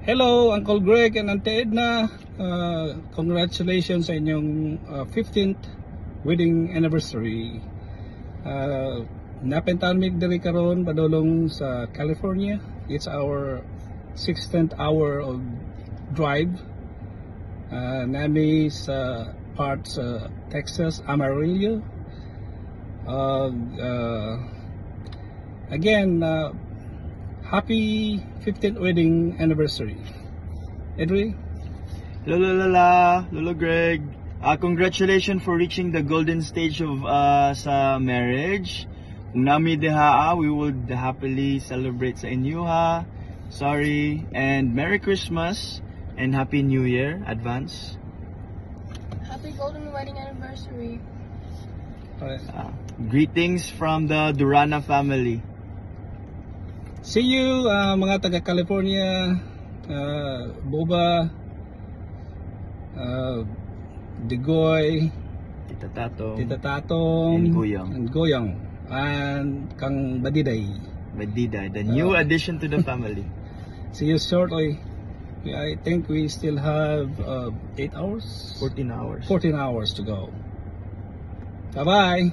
Hello, Uncle Greg and Auntie Edna. Congratulations sa inyong 15th wedding anniversary. Napentan mi diri karon padulong sa California. It's our 16th hour of drive. Nami sa parts Texas, Amarillo. Again, happy 15th wedding anniversary. Edwin? Lolo Greg. Congratulations for reaching the golden stage of sa marriage. Kung nami diha, we would happily celebrate sa inyo ha. Sorry, and Merry Christmas and Happy New Year advance. Happy golden wedding anniversary. Greetings from the Durana family. See you mga taga California, Boba, Digoy, Tita Tatong, and and Goyang, and Kang Badiday, the new addition to the family. See you shortly. I think we still have 8 hours? 14 hours. 14 hours to go. Bye-bye.